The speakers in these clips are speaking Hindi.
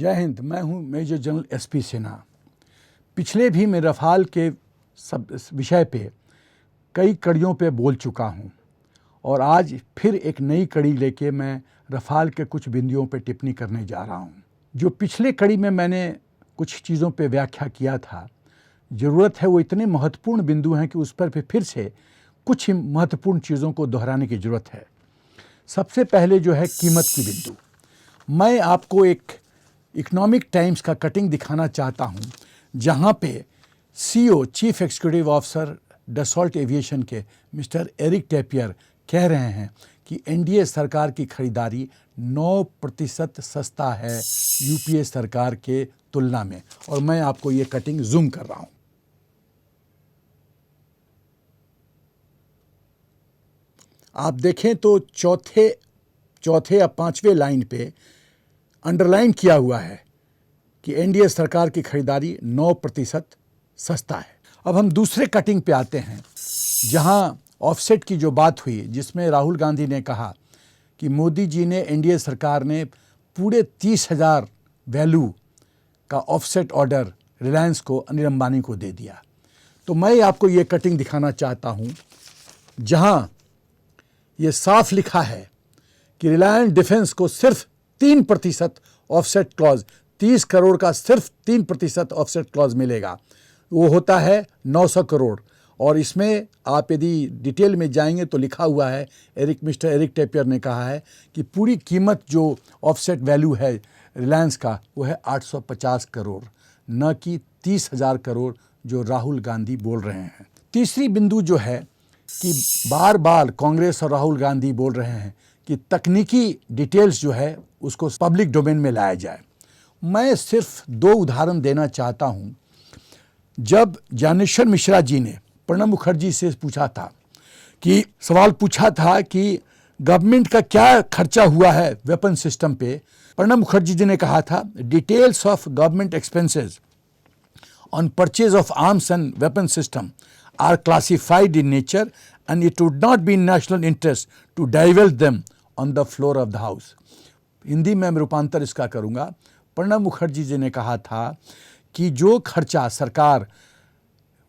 जय हिंद। मैं हूं मेजर जनरल एसपी सिन्हा। पिछले भी मैं रफाल के सब विषय पे कई कड़ियों पे बोल चुका हूं और आज फिर एक नई कड़ी लेके मैं रफाल के कुछ बिंदुओं पे टिप्पणी करने जा रहा हूं। जो पिछले कड़ी में मैंने कुछ चीज़ों पे व्याख्या किया था, ज़रूरत है वो इतने महत्वपूर्ण बिंदु हैं कि उस पर फिर से कुछ महत्वपूर्ण चीज़ों को दोहराने की ज़रूरत है। सबसे पहले जो है कीमत की बिंदु, मैं आपको एक इकोनॉमिक टाइम्स का कटिंग दिखाना चाहता हूं, जहां पे CEO chief executive officer Dassault aviation के मिस्टर एरिक टैपियर कह रहे हैं कि एनडीए सरकार की खरीदारी 9% सस्ता है यूपीए सरकार के तुलना में। और मैं आपको ये कटिंग जूम कर रहा हूं। आप देखें तो चौथे या पांचवें लाइन पे अंडरलाइन किया हुआ है कि एनडीए सरकार की खरीदारी 9% सस्ता है। अब हम दूसरे कटिंग पे आते हैं, जहां ऑफसेट की जो बात हुई, जिसमें राहुल गांधी ने कहा कि मोदी जी ने एनडीए सरकार ने पूरे 30,000 वैल्यू का ऑफसेट ऑर्डर रिलायंस को, अनिल अंबानी को दे दिया। तो मैं आपको ये कटिंग दिखाना चाहता हूं, जहां ये साफ लिखा है कि रिलायंस डिफेंस को सिर्फ 3% ऑफसेट क्लॉज, 30 करोड़ का सिर्फ 3% ऑफसेट क्लॉज मिलेगा। वो होता है 900 करोड़। और इसमें आप यदि डिटेल में जाएंगे तो लिखा हुआ है, मिस्टर एरिक टैपियर ने कहा है कि पूरी कीमत जो ऑफसेट वैल्यू है रिलायंस का, वो है 850 करोड़, न कि 30,000 करोड़ जो राहुल गांधी बोल रहे हैं। तीसरी बिंदु जो है कि बार बार कांग्रेस और राहुल गांधी बोल रहे हैं कि तकनीकी डिटेल्स जो है उसको पब्लिक डोमेन में लाया जाए। मैं सिर्फ 2 उदाहरण देना चाहता हूं। जब ज्ञानेश्वर मिश्रा जी ने प्रणब मुखर्जी से सवाल पूछा था कि गवर्नमेंट का क्या खर्चा हुआ है वेपन सिस्टम पे, प्रणब मुखर्जी जी ने कहा था, details of government expenses on purchase of arms and weapon system are classified in nature and it would not be in national interest to divulge them on the floor of the house। Hindi में मैं रूपांतर इसका करूंगा। प्रणब मुखर्जी जी ने कहा था कि जो खर्चा सरकार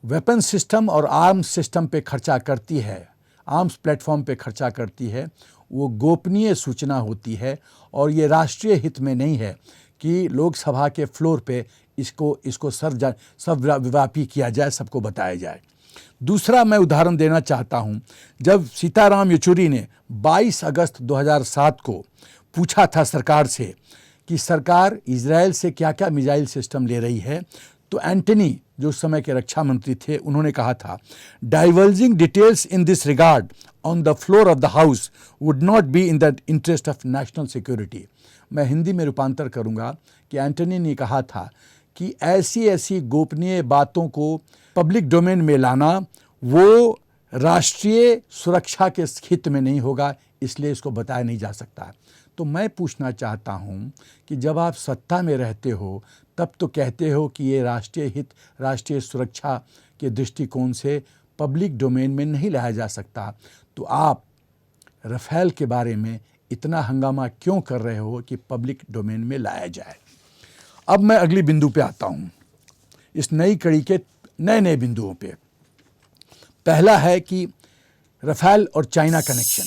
वेपन सिस्टम और आर्म्स सिस्टम पे खर्चा करती है, आर्म्स प्लेटफॉर्म पे खर्चा करती है, वो गोपनीय सूचना होती है और ये राष्ट्रीय हित में नहीं है कि लोकसभा के फ्लोर पे इसको सर्वव्यापी किया जाए, सबको बताया जाए। दूसरा मैं उदाहरण देना चाहता हूं, जब सीताराम येचुरी ने 22 अगस्त 2007 को पूछा था सरकार से कि सरकार इजराइल से क्या क्या मिसाइल सिस्टम ले रही है, तो एंटनी जो उस समय के रक्षा मंत्री थे, उन्होंने कहा था, diverging details in this regard on the floor of the house would not be in the interest of national security. मैं हिंदी में रूपांतर करूंगा कि एंटनी ने कहा था कि ऐसी गोपनीय बातों को पब्लिक डोमेन में लाना वो राष्ट्रीय सुरक्षा के हित में नहीं होगा, इसलिए इसको बताया नहीं जा सकता। तो मैं पूछना चाहता हूं कि जब आप सत्ता में रहते हो तब तो कहते हो कि ये राष्ट्रीय हित, राष्ट्रीय सुरक्षा के दृष्टिकोण से पब्लिक डोमेन में नहीं लाया जा सकता, तो आप रफेल के बारे में इतना हंगामा क्यों कर रहे हो कि पब्लिक डोमेन में लाया जाए। अब मैं अगली बिंदु पे आता हूं, इस नई कड़ी के नए बिंदुओं पे। पहला है कि रफेल और चाइना कनेक्शन।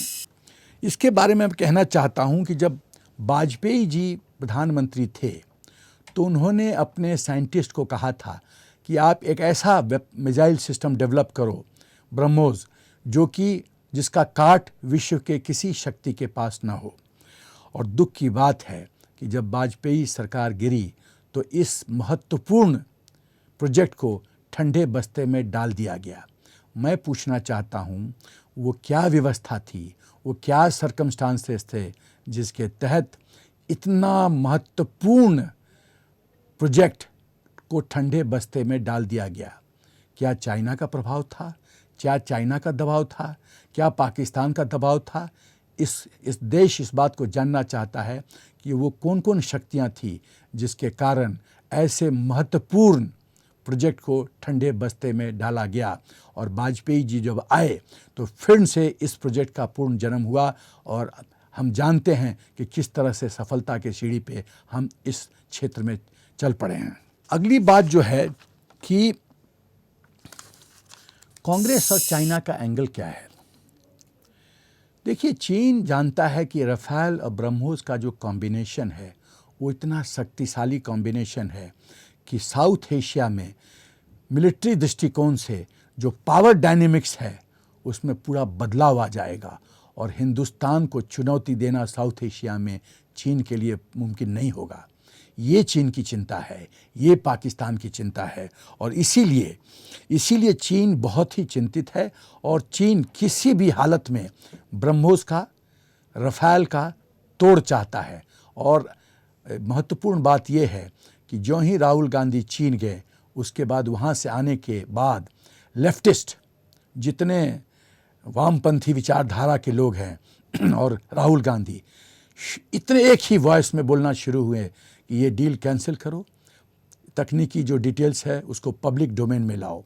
इसके बारे में मैं कहना चाहता हूं कि जब वाजपेयी जी प्रधानमंत्री थे तो उन्होंने अपने साइंटिस्ट को कहा था कि आप एक ऐसा मिसाइल सिस्टम डेवलप करो, ब्रह्मोस, जो कि जिसका काट विश्व के किसी शक्ति के पास ना हो। और दुख की बात है कि जब वाजपेयी सरकार गिरी तो इस महत्वपूर्ण प्रोजेक्ट को ठंडे बस्ते में डाल दिया गया। मैं पूछना चाहता हूं, वो क्या व्यवस्था थी, वो क्या सर्कमस्टांसेस थे जिसके तहत इतना महत्वपूर्ण प्रोजेक्ट को ठंडे बस्ते में डाल दिया गया? क्या चाइना का प्रभाव था? क्या चाइना का दबाव था? क्या पाकिस्तान का दबाव था? इस देश इस बात को जानना चाहता है कि वो कौन कौन शक्तियां थी जिसके कारण ऐसे महत्वपूर्ण प्रोजेक्ट को ठंडे बस्ते में डाला गया। और वाजपेयी जी जब आए तो फिर से इस प्रोजेक्ट का पूर्ण जन्म हुआ और हम जानते हैं कि किस तरह से सफलता के सीढ़ी पे हम इस क्षेत्र में चल पड़े हैं। अगली बात जो है कि कांग्रेस और चाइना का एंगल क्या है। देखिए, चीन जानता है कि राफेल और ब्रह्मोस का जो कॉम्बिनेशन है वो इतना शक्तिशाली कॉम्बिनेशन है कि साउथ एशिया में मिलिट्री दृष्टिकोण से जो पावर डायनेमिक्स है उसमें पूरा बदलाव आ जाएगा और हिंदुस्तान को चुनौती देना साउथ एशिया में चीन के लिए मुमकिन नहीं होगा। ये चीन की चिंता है, ये पाकिस्तान की चिंता है और इसीलिए चीन बहुत ही चिंतित है और चीन किसी भी हालत में ब्रह्मोस का, राफेल का तोड़ चाहता है। और महत्वपूर्ण बात यह है कि जो ही राहुल गांधी चीन गए उसके बाद वहाँ से आने के बाद लेफ्टिस्ट जितने वामपंथी विचारधारा के लोग हैं और राहुल गांधी इतने एक ही वॉइस में बोलना शुरू हुए कि ये डील कैंसिल करो, तकनीकी जो डिटेल्स है उसको पब्लिक डोमेन में लाओ।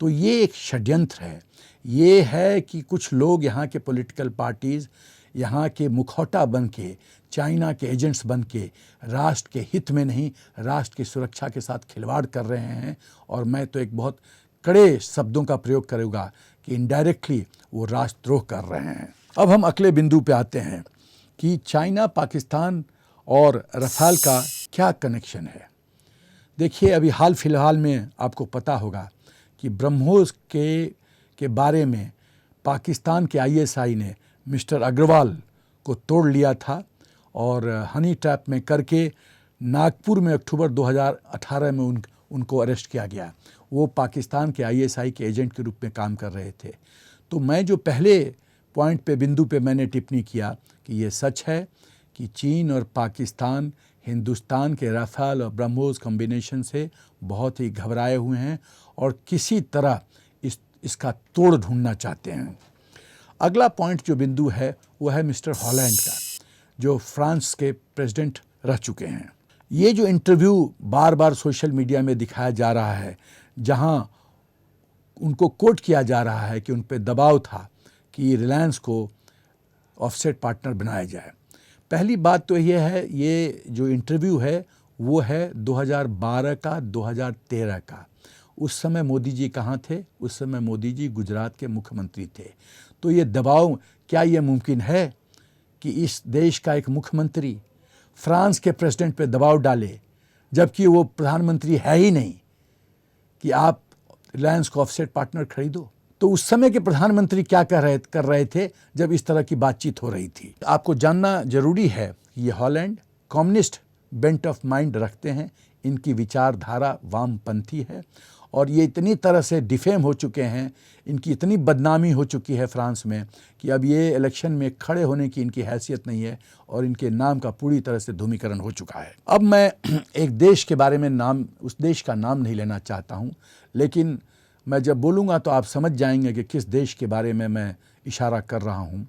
तो ये एक षड्यंत्र है। ये है कि कुछ लोग यहाँ के पॉलिटिकल पार्टीज़ यहाँ के मुखौटा बन के, चाइना के एजेंट्स बन के राष्ट्र के हित में नहीं, राष्ट्र की सुरक्षा के साथ खिलवाड़ कर रहे हैं। और मैं तो एक बहुत कड़े शब्दों का प्रयोग करूँगा कि इनडायरेक्टली वो राष्ट्रद्रोह कर रहे हैं। अब हम अगले बिंदु पे आते हैं कि चाइना, पाकिस्तान और राफेल का क्या कनेक्शन है। देखिए, अभी हाल फिलहाल में आपको पता होगा कि ब्रह्मोस के बारे में पाकिस्तान के आईएसआई ने मिस्टर अग्रवाल को तोड़ लिया था और हनी ट्रैप में करके नागपुर में अक्टूबर 2018 में उनको अरेस्ट किया गया। वो पाकिस्तान के आईएसआई के एजेंट के रूप में काम कर रहे थे। तो मैं जो पहले पॉइंट पे, बिंदु पे मैंने टिप्पणी किया कि ये सच है कि चीन और पाकिस्तान हिंदुस्तान के राफेल और ब्रह्मोस कॉम्बिनेशन से बहुत ही घबराए हुए हैं और किसी तरह इसका तोड़ ढूंढना चाहते हैं। अगला पॉइंट जो बिंदु है वो है मिस्टर हॉलैंड का, जो फ्रांस के प्रेसिडेंट रह चुके हैं। ये जो इंटरव्यू बार बार सोशल मीडिया में दिखाया जा रहा है, जहां उनको कोट किया जा रहा है कि उन पर दबाव था कि रिलायंस को ऑफसेट पार्टनर बनाया जाए। पहली बात तो ये है, ये जो इंटरव्यू है वो है 2012 का, 2013 का। उस समय मोदी जी कहाँ थे? उस समय मोदी जी गुजरात के मुख्यमंत्री थे। तो ये दबाव, क्या ये मुमकिन है कि इस देश का एक मुख्यमंत्री फ्रांस के प्रेसिडेंट पे दबाव डाले, जबकि वो प्रधानमंत्री है ही नहीं, कि आप रिलायंस को ऑफसेट पार्टनर खरीदो? तो उस समय के प्रधानमंत्री क्या कर रहे थे जब इस तरह की बातचीत हो रही थी? आपको जानना जरूरी है कि ये Holland communist bent of mind रखते हैं, इनकी विचारधारा वामपंथी है और ये इतनी तरह से डिफेम हो चुके हैं, इनकी इतनी बदनामी हो चुकी है फ्रांस में कि अब ये इलेक्शन में खड़े होने की इनकी हैसियत नहीं है और इनके नाम का पूरी तरह से धूमीकरण हो चुका है। अब मैं एक देश के बारे में उस देश का नाम नहीं लेना चाहता हूँ, लेकिन मैं जब बोलूँगा तो आप समझ जाएंगे कि किस देश के बारे में मैं इशारा कर रहा हूँ।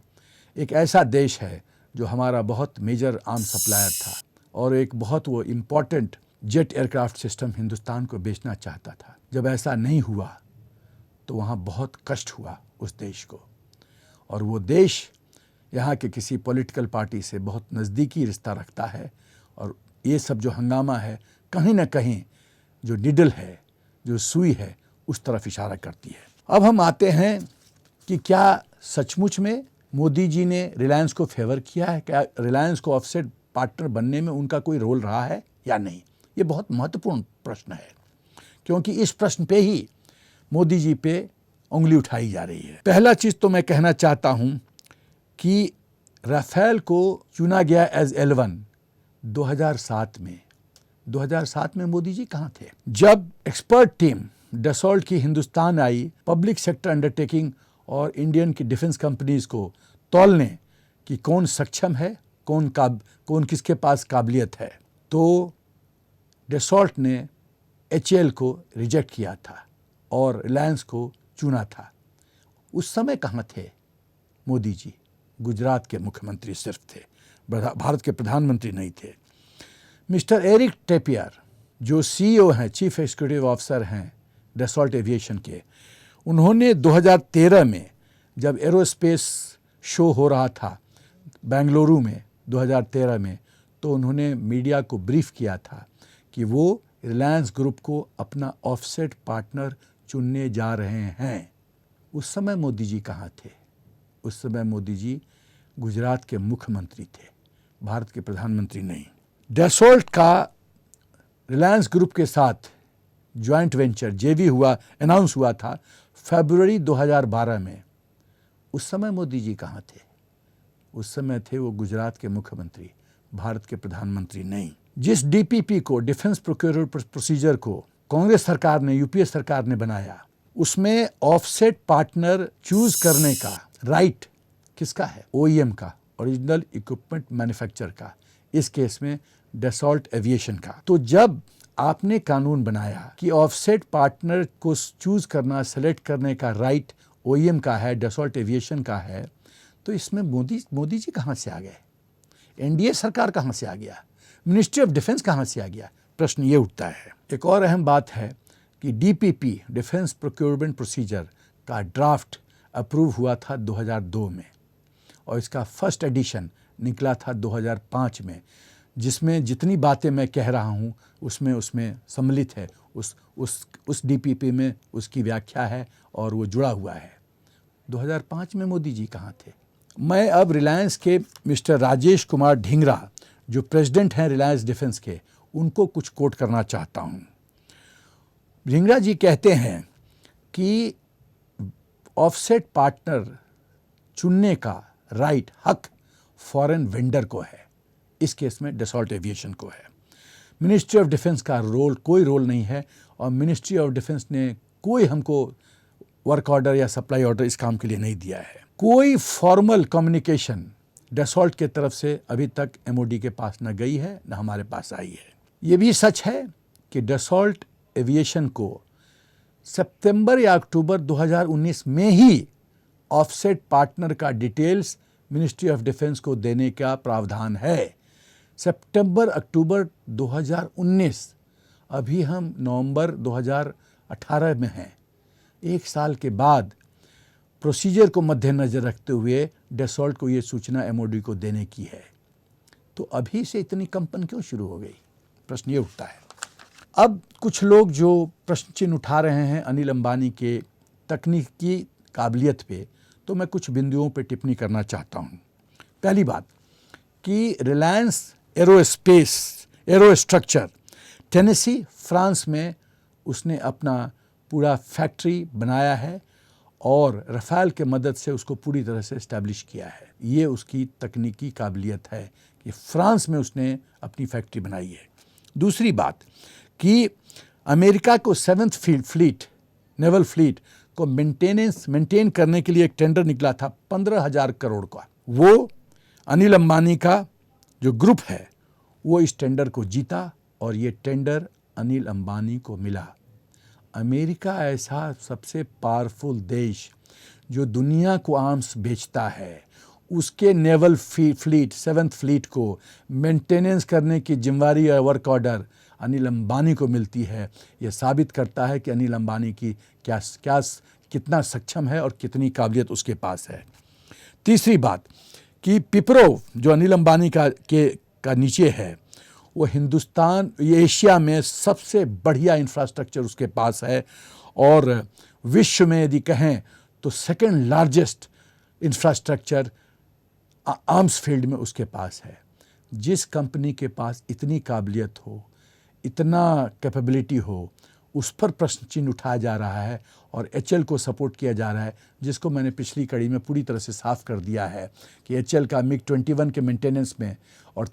एक ऐसा देश है जो हमारा बहुत मेजर आर्म सप्लायर था और एक बहुत वो important jet aircraft system Hindustan को बेचना चाहता था। जब ऐसा नहीं हुआ तो वहाँ बहुत कष्ट हुआ उस देश को, और वो देश यहाँ के किसी पॉलिटिकल पार्टी से बहुत नज़दीकी रिश्ता रखता है और ये सब जो हंगामा है कहीं ना कहीं जो निडल है, जो सुई है, उस तरफ इशारा करती है। अब हम आते हैं कि क्या सचमुच में मोदी जी ने रिलायंस को फेवर किया है? क्या रिलायंस को ऑफसेट पार्टनर बनने में उनका कोई रोल रहा है या नहीं? ये बहुत महत्वपूर्ण प्रश्न है, क्योंकि इस प्रश्न पे ही मोदी जी पे उंगली उठाई जा रही है। पहला चीज़ तो मैं कहना चाहता हूँ कि राफेल को चुना गया एज L1 2007 में। 2007 में मोदी जी कहाँ थे? जब एक्सपर्ट टीम डसॉल्ट की हिंदुस्तान आई पब्लिक सेक्टर अंडरटेकिंग और इंडियन की डिफेंस कंपनीज को तौलने कि कौन सक्षम है, कौन किसके पास काबिलियत है, तो डसॉल्ट ने HAL को रिजेक्ट किया था और रिलायंस को चुना था। उस समय कहाँ थे मोदी जी? गुजरात के मुख्यमंत्री सिर्फ थे, भारत के प्रधानमंत्री नहीं थे। मिस्टर एरिक टेपियर जो CEO हैं, चीफ एग्जीक्यूटिव ऑफिसर हैं डसॉल्ट एविएशन के, उन्होंने 2013 में जब एरोस्पेस शो हो रहा था बेंगलुरु में 2013 में, तो उन्होंने मीडिया को ब्रीफ किया था कि वो रिलायंस ग्रुप को अपना ऑफसेट पार्टनर चुनने जा रहे हैं। उस समय मोदी जी कहाँ थे? उस समय मोदी जी गुजरात के मुख्यमंत्री थे, भारत के प्रधानमंत्री नहीं। डैसोल्ट का रिलायंस ग्रुप के साथ जॉइंट वेंचर जेवी अनाउंस हुआ था फरवरी 2012 में। उस समय मोदी जी कहाँ थे? उस समय थे वो गुजरात के मुख्यमंत्री, भारत के प्रधानमंत्री नहीं। जिस डीपीपी को, डिफेंस प्रोक्योरमेंट प्रोसीजर को कांग्रेस सरकार ने, यूपीए सरकार ने बनाया, उसमें ऑफसेट पार्टनर चूज करने का राइट किसका है? ओईएम का, ओरिजिनल इक्विपमेंट मैन्युफैक्चरर का, इस केस में डैसॉल्ट एविएशन का। तो जब आपने कानून बनाया कि ऑफसेट पार्टनर को चूज करना, सेलेक्ट करने का राइट ओईएम का है, डैसॉल्ट एविएशन का है, तो इसमें मोदी जी कहाँ से आ गए? एनडीए सरकार कहाँ से आ गया? मिनिस्ट्री ऑफ डिफेंस कहाँ से आ गया? प्रश्न ये उठता है। एक और अहम बात है कि डीपीपी, डिफेंस प्रोक्योरमेंट प्रोसीजर का ड्राफ्ट अप्रूव हुआ था 2002 में और इसका फर्स्ट एडिशन निकला था 2005 में, जिसमें जितनी बातें मैं कह रहा हूँ उसमें सम्मिलित है। उस डीपीपी में उसकी व्याख्या है और वो जुड़ा हुआ है। 2005 में मोदी जी कहाँ थे? मैं अब रिलायंस के मिस्टर राजेश कुमार ढींगरा, जो प्रेसिडेंट हैं रिलायंस डिफेंस के, उनको कुछ कोट करना चाहता हूँ। ढींगरा जी कहते हैं कि ऑफसेट पार्टनर चुनने का राइट, हक फॉरेन वेंडर को है, इस केस में डैसॉल्ट एविएशन को है। मिनिस्ट्री ऑफ डिफेंस का कोई रोल नहीं है और मिनिस्ट्री ऑफ डिफेंस ने कोई हमको वर्क ऑर्डर या सप्लाई ऑर्डर इस काम के लिए नहीं दिया है। कोई फॉर्मल कम्युनिकेशन डैसॉल्ट के तरफ से अभी तक एमओडी के पास न गई है, न हमारे पास आई है। ये भी सच है कि डैसॉल्ट एविएशन को सितंबर या अक्टूबर 2019 में ही ऑफसेट पार्टनर का डिटेल्स मिनिस्ट्री ऑफ डिफेंस को देने का प्रावधान है। सितंबर अक्टूबर 2019, अभी हम नवंबर 2018 में हैं। एक साल के बाद प्रोसीजर को मद्देनजर रखते हुए डैसॉल्ट को ये सूचना एमओडी को देने की है। तो अभी से इतनी कंपन क्यों शुरू हो गई? प्रश्न ये उठता है। अब कुछ लोग जो प्रश्न चिन्ह उठा रहे हैं अनिल अंबानी के तकनीकी काबिलियत पे, तो मैं कुछ बिंदुओं पे टिप्पणी करना चाहता हूँ। पहली बात कि रिलायंस एरोस्ट्रक्चर टेनेसी, फ्रांस में उसने अपना पूरा फैक्ट्री बनाया है और रफाल के मदद से उसको पूरी तरह से इस्टेब्लिश किया है। ये उसकी तकनीकी काबिलियत है कि फ्रांस में उसने अपनी फैक्ट्री बनाई है। दूसरी बात कि अमेरिका को 7th फ्लीट, नेवल फ्लीट को मेंटेन करने के लिए एक टेंडर निकला था 15,000 करोड़ का। वो अनिल अंबानी का जो ग्रुप है वो इस टेंडर को जीता और ये टेंडर अनिल अंबानी को मिला। अमेरिका ऐसा सबसे पावरफुल देश जो दुनिया को आर्म्स बेचता है, उसके नेवल फ्लीट 7th फ्लीट को मेंटेनेंस करने की जिम्मेदारी या वर्क ऑर्डर अनिल अंबानी को मिलती है। यह साबित करता है कि अनिल अंबानी की कितना सक्षम है और कितनी काबिलियत उसके पास है। तीसरी बात कि पिपरो जो अनिल अंबानी का नीचे है, वो हिंदुस्तान, ये एशिया में सबसे बढ़िया इंफ्रास्ट्रक्चर उसके पास है और विश्व में यदि कहें तो second largest infrastructure arms field में उसके पास है। जिस कंपनी के पास इतनी काबिलियत हो, इतना कैपेबिलिटी हो, उस पर प्रश्न चिन्ह उठाया जा रहा है और एचएल को सपोर्ट किया जा रहा है, जिसको मैंने पिछली कड़ी में पूरी तरह से साफ कर दिया है कि एचएल का MiG-21 के मेंटेनेंस में और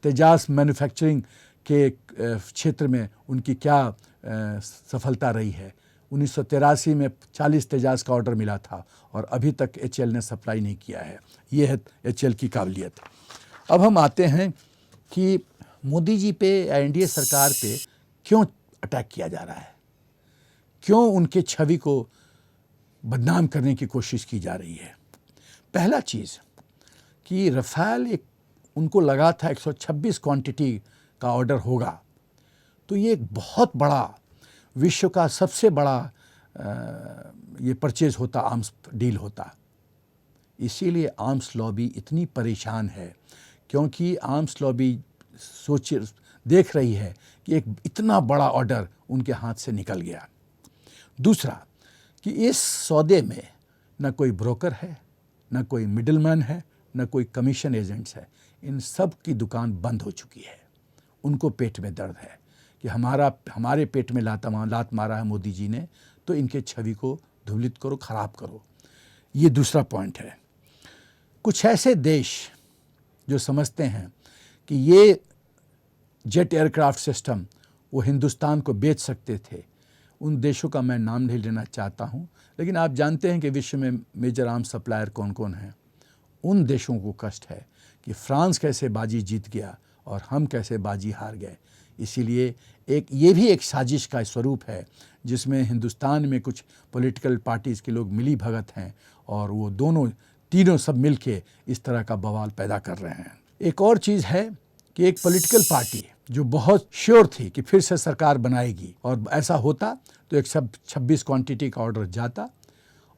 तेजास मैन्युफैक्चरिंग के क्षेत्र में उनकी क्या सफलता रही है। 1983 में 40 तेजास का ऑर्डर मिला था और अभी तक एचएल ने सप्लाई नहीं किया है। ये है एचएल की काबिलियत। अब हम आते हैं कि मोदी जी पे या एनडीए सरकार पे क्यों अटैक किया जा रहा है, क्यों उनके छवि को बदनाम करने की कोशिश की जा रही है। पहला चीज़ कि रफाल एक उनको लगा था 126 क्वांटिटी का ऑर्डर होगा, तो ये एक बहुत बड़ा, विश्व का सबसे बड़ा ये परचेज होता, आर्म्स डील होता। इसीलिए आर्म्स लॉबी इतनी परेशान है, क्योंकि आर्म्स लॉबी देख रही है कि एक इतना बड़ा ऑर्डर उनके हाथ से निकल गया। दूसरा कि इस सौदे में न कोई ब्रोकर है, न कोई मिडलमैन है, न कोई कमीशन एजेंट्स है। इन सब की दुकान बंद हो चुकी है। उनको पेट में दर्द है कि हमारे पेट में लात मारा है मोदी जी ने, तो इनके छवि को धूलित करो, ख़राब करो। ये दूसरा पॉइंट है। कुछ ऐसे देश जो समझते हैं कि ये जेट एयरक्राफ्ट सिस्टम वो हिंदुस्तान को बेच सकते थे, उन देशों का मैं नाम नहीं लेना चाहता हूँ, लेकिन आप जानते हैं कि विश्व में मेजर आर्म्स सप्लायर कौन कौन हैं। उन देशों को कष्ट है कि फ्रांस कैसे बाजी जीत गया और हम कैसे बाजी हार गए। इसीलिए ये भी एक साजिश का स्वरूप है, जिसमें हिंदुस्तान में कुछ पॉलिटिकल पार्टीज़ के लोग मिली भगत हैं और वो तीनों सब मिलके इस तरह का बवाल पैदा कर रहे हैं। एक और चीज़ है कि एक पॉलिटिकल पार्टी जो बहुत श्योर थी कि फिर से सरकार बनाएगी, और ऐसा होता तो एक 26 क्वांटिटी का ऑर्डर जाता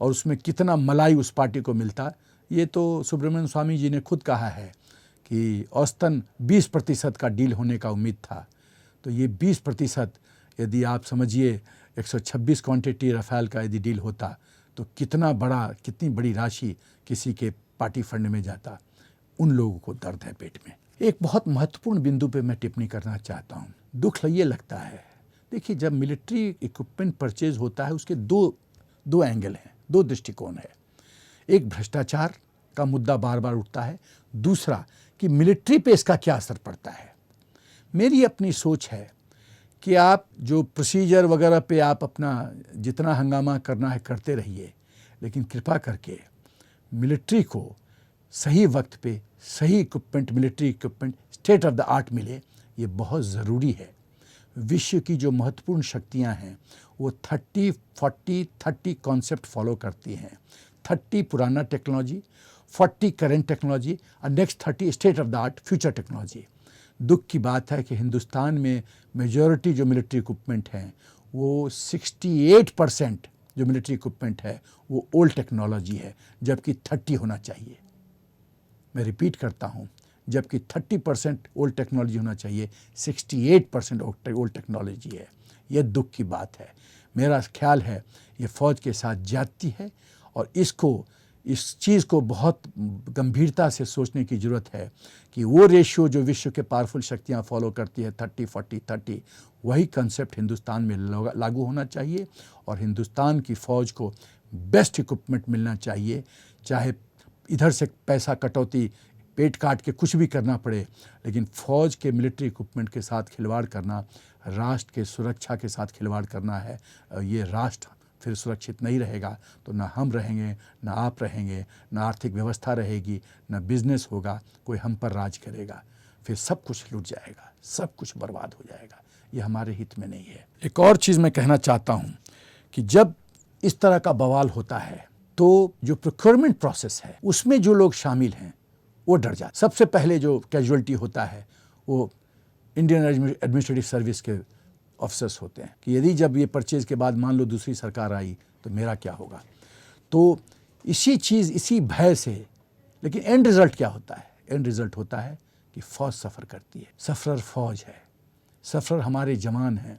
और उसमें कितना मलाई उस पार्टी को मिलता। ये तो सुब्रमण्यम स्वामी जी ने खुद कहा है कि औसतन 20% का डील होने का उम्मीद था। तो ये 20% यदि आप समझिए 126 क्वांटिटी रफ़ेल का यदि डील होता तो कितनी बड़ी राशि किसी के पार्टी फंड में जाता। उन लोगों को दर्द है पेट में। एक बहुत महत्वपूर्ण बिंदु पे मैं टिप्पणी करना चाहता हूँ। दुख ये लगता है, देखिए जब मिलिट्री इक्विपमेंट परचेज होता है उसके दो एंगल हैं, दो दृष्टिकोण है। एक भ्रष्टाचार का मुद्दा बार बार उठता है, दूसरा कि मिलिट्री पे इसका क्या असर पड़ता है। मेरी अपनी सोच है कि आप जो प्रोसीजर वगैरह पे आप अपना जितना हंगामा करना है करते रहिए, लेकिन कृपा करके मिलिट्री को सही वक्त पे सही equipment, military equipment state of the art मिले, ये बहुत ज़रूरी है। विश्व की जो महत्वपूर्ण शक्तियां हैं वो 30-40-30 कॉन्सेप्ट फॉलो करती हैं। 30 पुराना टेक्नोलॉजी, 40 करेंट टेक्नोलॉजी और next 30 state of the art future technology. दुख की बात है कि हिंदुस्तान में मेजॉरिटी जो मिलिट्री इक्विपमेंट हैं वो 68% जो मिलिट्री इक्विपमेंट है वो ओल्ड टेक्नोलॉजी है, जबकि 30 होना चाहिए। मैं रिपीट करता हूँ, जबकि 30% ओल्ड टेक्नोलॉजी होना चाहिए, 68% ओल्ड टेक्नोलॉजी है। यह दुख की बात है। मेरा ख्याल है ये फ़ौज के साथ ज्यादती है और इस चीज़ को बहुत गंभीरता से सोचने की ज़रूरत है कि वो रेशियो जो विश्व के पावरफुल शक्तियाँ फॉलो करती है 30-40-30, वही कंसेप्ट हिंदुस्तान में लागू होना चाहिए और हिंदुस्तान की फ़ौज को बेस्ट इक्विपमेंट मिलना चाहिए। चाहे इधर से पैसा कटौती, पेट काट के कुछ भी करना पड़े, लेकिन फ़ौज के मिलिट्री इक्विपमेंट के साथ खिलवाड़ करना राष्ट्र के सुरक्षा के साथ खिलवाड़ करना है। ये राष्ट्र फिर सुरक्षित नहीं रहेगा तो ना हम रहेंगे, ना आप रहेंगे, ना आर्थिक व्यवस्था रहेगी, ना बिजनेस होगा, कोई हम पर राज करेगा, फिर सब कुछ लूट जाएगा, सब कुछ बर्बाद हो जाएगा। ये हमारे हित में नहीं है। एक और चीज़ मैं कहना चाहता हूँ कि जब इस तरह का बवाल होता है तो जो प्रोक्योरमेंट प्रोसेस है उसमें जो लोग शामिल हैं वो डर जाते। सबसे पहले जो कैजुअल्टी होता है वो इंडियन एडमिनिस्ट्रेटिव सर्विस के ऑफिसर्स होते हैं कि यदि जब ये परचेज के बाद मान लो दूसरी सरकार आई तो मेरा क्या होगा। तो इसी भय से, लेकिन एंड रिज़ल्ट क्या होता है? एंड रिज़ल्ट होता है कि फ़ौज सफ़र करती है। सफ़रर फ़ौज है, सफ़रर हमारे जवान हैं।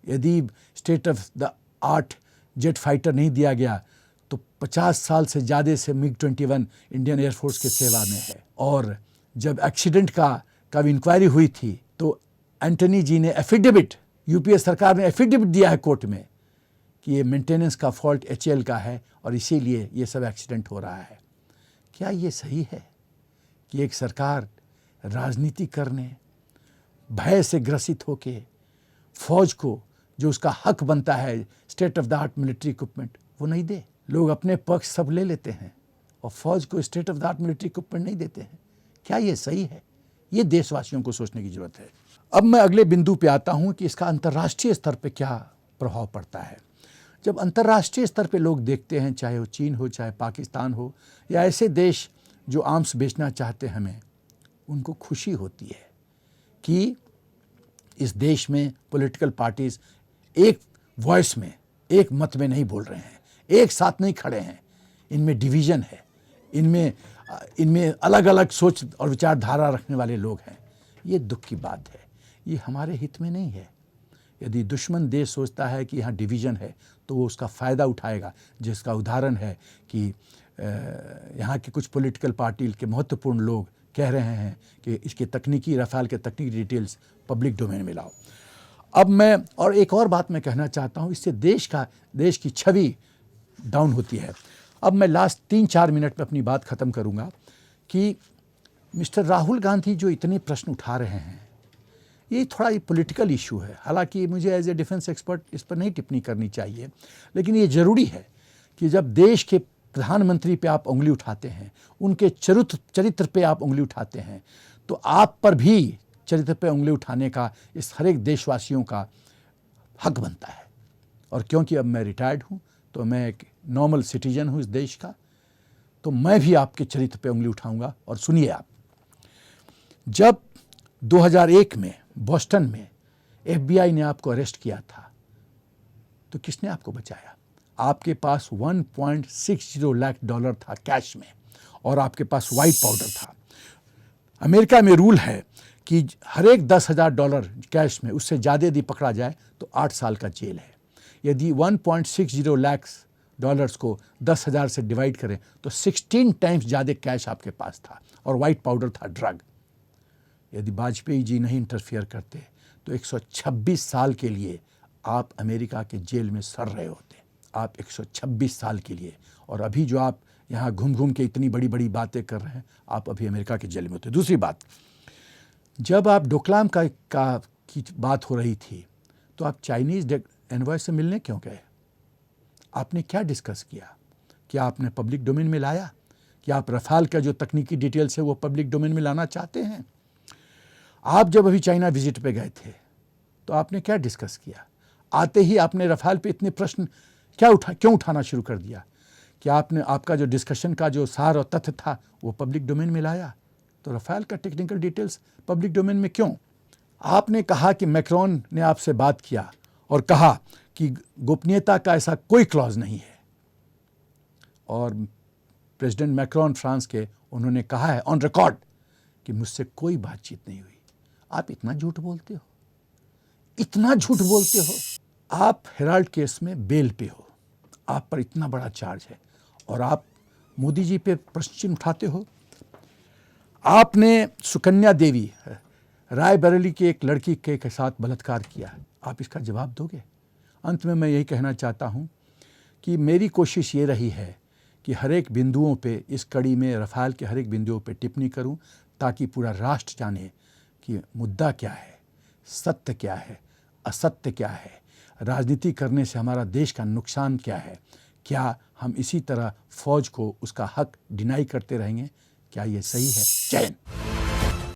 यदि state of the art jet fighter नहीं दिया गया तो 50 साल से ज़्यादा से MiG-21 इंडियन एयरफोर्स के सेवा में है। और जब एक्सीडेंट का इंक्वायरी हुई थी तो एंटनी जी ने एफिडेविट, यूपीए सरकार ने एफिडेविट दिया है कोर्ट में कि ये मेंटेनेंस का फॉल्ट HAL का है और इसीलिए ये सब एक्सीडेंट हो रहा है। क्या ये सही है कि एक सरकार राजनीति करने, भय से ग्रसित होके फौज को जो उसका हक बनता है state of the art military equipment वो नहीं दे? लोग अपने पक्ष सब ले लेते हैं और फौज को state of the art military equipment नहीं देते हैं। क्या ये सही है? ये देशवासियों को सोचने की जरूरत है। अब मैं अगले बिंदु पे आता हूँ कि इसका अंतर्राष्ट्रीय स्तर पे क्या प्रभाव पड़ता है। जब अंतर्राष्ट्रीय स्तर पे लोग देखते हैं, चाहे वो चीन हो, चाहे पाकिस्तान हो, या ऐसे देश जो आर्म्स बेचना चाहते हैं हमें, उनको खुशी होती है कि इस देश में पॉलिटिकल पार्टीज एक वॉइस में, एक मत में नहीं बोल रहे हैं, एक साथ नहीं खड़े हैं, इनमें डिवीज़न है, इनमें इनमें अलग अलग सोच और विचारधारा रखने वाले लोग हैं। ये दुख की बात है, ये हमारे हित में नहीं है। यदि दुश्मन देश सोचता है कि यहाँ डिवीज़न है तो वो उसका फ़ायदा उठाएगा, जिसका उदाहरण है कि यहाँ के कुछ पॉलिटिकल पार्टी के महत्वपूर्ण लोग कह रहे हैं कि इसके तकनीकी, रफ़ाल के तकनीकी डिटेल्स पब्लिक डोमेन में लाओ। अब मैं और एक और बात मैं कहना चाहता हूँ, इससे देश की छवि डाउन होती है। अब मैं लास्ट 3-4 मिनट में अपनी बात ख़त्म करूँगा कि मिस्टर राहुल गांधी जो इतने प्रश्न उठा रहे हैं, ये थोड़ा ये पॉलिटिकल इशू है। हालांकि मुझे एज ए डिफेंस एक्सपर्ट इस पर नहीं टिप्पणी करनी चाहिए, लेकिन ये ज़रूरी है कि जब देश के प्रधानमंत्री पे आप उंगली उठाते हैं, उनके चरित्र पे आप उंगली उठाते हैं, तो आप पर भी चरित्र पे उंगली उठाने का इस हर एक देशवासियों का हक बनता है। और क्योंकि अब मैं रिटायर्ड हूँ, तो मैं एक नॉर्मल सिटीजन हूँ इस देश का, तो मैं भी आपके चरित्र पे उंगली उठाऊंगा। और सुनिए आप, जब 2001 में बोस्टन में FBI ने आपको अरेस्ट किया था, तो किसने आपको बचाया? आपके पास $1.60 लाख था कैश में, और आपके पास वाइट पाउडर था। अमेरिका में रूल है कि हर एक $10,000 कैश में उससे ज़्यादा यदि पकड़ा जाए तो 8 साल का जेल है। यदि 1.60 लाख डॉलर्स को 10,000 से डिवाइड करें तो 16 टाइम्स ज़्यादा कैश आपके पास था, और वाइट पाउडर था, ड्रग। यदि वाजपेयी जी नहीं इंटरफियर करते तो 126 साल के लिए आप अमेरिका के जेल में सड़ रहे होते। आप 126 साल के लिए, और अभी जो आप यहाँ घूम घूम के इतनी बड़ी बड़ी बातें कर रहे हैं, आप अभी अमेरिका के जेल में होते। दूसरी बात, जब आप डोकलाम की बात हो रही थी, तो आप चाइनीज़ एनवॉय से मिलने क्यों गए? आपने क्या डिस्कस किया? क्या आपने पब्लिक डोमेन में लाया? क्या आप रफ़ाल का जो तकनीकी डिटेल्स है वो पब्लिक डोमेन में लाना चाहते हैं? आप जब अभी चाइना विजिट पे गए थे तो आपने क्या डिस्कस किया? आते ही आपने रफ़ाल पे इतने प्रश्न क्यों उठाना शुरू कर दिया? क्या आपने आपका जो डिस्कशन का जो सार और तथ्य था वो पब्लिक डोमेन में लाया? तो रफ़ाल का टेक्निकल डिटेल्स पब्लिक डोमेन में क्यों? आपने कहा कि मैक्रोन ने आपसे बात किया और कहा कि गोपनीयता का ऐसा कोई क्लॉज नहीं है, और प्रेसिडेंट मैक्रोन फ्रांस के, उन्होंने कहा है ऑन रिकॉर्ड कि मुझसे कोई बातचीत नहीं हुई। आप इतना झूठ बोलते हो, इतना झूठ बोलते हो। आप हेराल्ड केस में बेल पे हो, आप पर इतना बड़ा चार्ज है, और आप मोदी जी पे प्रश्न चिन्ह उठाते हो। आपने सुकन्या देवी, रायबरेली की एक लड़की के साथ बलात्कार किया, आप इसका जवाब दोगे? अंत में मैं यही कहना चाहता हूँ कि मेरी कोशिश ये रही है कि हर एक बिंदुओं पे, इस कड़ी में रफ़ाल के हर एक बिंदुओं पे टिप्पणी करूं, ताकि पूरा राष्ट्र जाने कि मुद्दा क्या है, सत्य क्या है, असत्य क्या है, राजनीति करने से हमारा देश का नुकसान क्या है। क्या हम इसी तरह फ़ौज को उसका हक डिनाई करते रहेंगे? क्या ये सही है? जय हिंद।